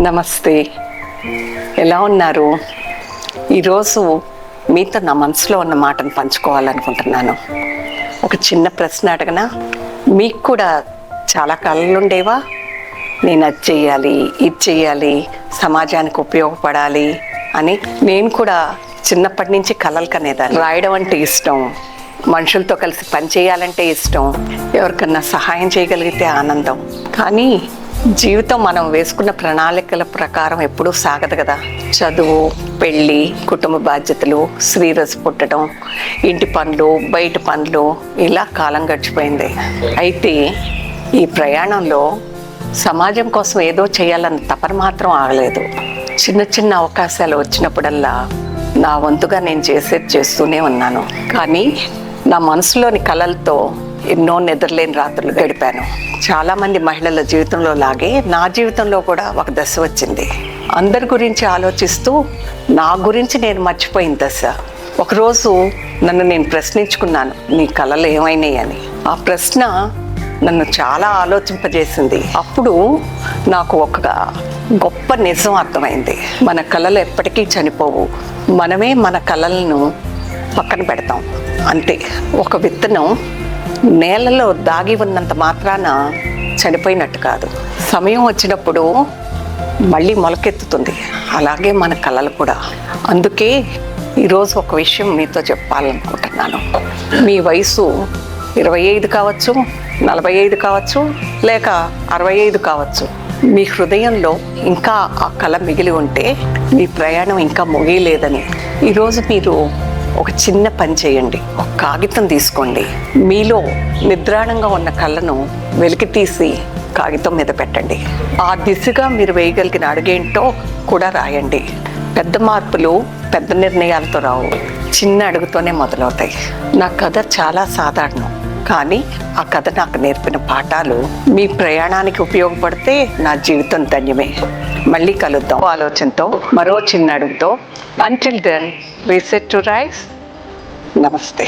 నమస్తే, ఎలా ఉన్నారు? ఈరోజు మీతో నా మనసులో ఉన్న మాటను పంచుకోవాలనుకుంటున్నాను. ఒక చిన్న ప్రశ్న అడగనా? మీకు కూడా చాలా కళలు ఉండేవా? నేను అది చెయ్యాలి, ఇది చెయ్యాలి, సమాజానికి ఉపయోగపడాలి అని. నేను కూడా చిన్నప్పటి నుంచి కళలు కనేదాన్ని. రాయడం అంటే ఇష్టం, మనుషులతో కలిసి పని చేయాలంటే ఇష్టం, ఎవరికన్నా సహాయం చేయగలిగితే ఆనందం. కానీ జీవితం మనం వేసుకున్న ప్రణాళికల ప్రకారం ఎప్పుడూ సాగదు కదా. చదువు, పెళ్ళి, కుటుంబ బాధ్యతలు, శ్రీరసి పుట్టడం, ఇంటి పనులు, బయట పనులు, ఇలా కాలం గడిచిపోయింది. అయితే ఈ ప్రయాణంలో సమాజం కోసం ఏదో చేయాలన్న తపన మాత్రం ఆగలేదు. చిన్న చిన్న అవకాశాలు వచ్చినప్పుడల్లా నా వంతుగా నేను చేస్తూనే ఉన్నాను. కానీ నా మనసులోని కలలతో ఎన్నో నిద్రలేని రాత్రులు గడిపాను. చాలామంది మహిళల జీవితంలో లాగే నా జీవితంలో కూడా ఒక దశ వచ్చింది. అందరి గురించి ఆలోచిస్తూ నా గురించి నేను మర్చిపోయిన దశ. ఒకరోజు నన్ను నేను ప్రశ్నించుకున్నాను, నీ కలలు ఏమైనాయి అని. ఆ ప్రశ్న నన్ను చాలా ఆలోచింపజేసింది. అప్పుడు నాకు ఒక గొప్ప నిజం అర్థమైంది. మన కలలు ఎప్పటికీ చనిపోవు, మనమే మన కలలను పక్కన పెడతాం అంతే. ఒక విత్తనం నేలలో దాగి ఉన్నంత మాత్రాన చనిపోయినట్టు కాదు, సమయం వచ్చినప్పుడు మళ్ళీ మొలకెత్తుతుంది. అలాగే మన కళలు కూడా. అందుకే ఈరోజు ఒక విషయం మీతో చెప్పాలనుకుంటున్నాను. మీ వయసు 25 కావచ్చు, 45 కావచ్చు, లేక 65 కావచ్చు. మీ హృదయంలో ఇంకా ఆ కళ మిగిలి ఉంటే మీ ప్రయాణం ఇంకా ముగియలేదని. ఈరోజు మీరు ఒక చిన్న పని చేయండి. ఒక కాగితం తీసుకోండి, మీలో నిద్రాణంగా ఉన్న కళ్ళను వెలికి తీసి కాగితం మీద పెట్టండి. ఆ దిశగా మీరు వేయగలిగిన అడుగేంటో కూడా రాయండి. పెద్ద మార్పులు పెద్ద నిర్ణయాలతో రావు, చిన్న అడుగుతోనే మొదలవుతాయి. నా కథ చాలా సాధారణం, కానీ ఆ కథ నాకు నేర్పిన పాఠాలు మీ ప్రయాణానికి ఉపయోగపడితే నా జీవితం ధన్యమే. మళ్ళీ కలుద్దాం ఆలోచనతో, మరో చిన్న అడుగుతో. Until then, we set to rise. Namaste.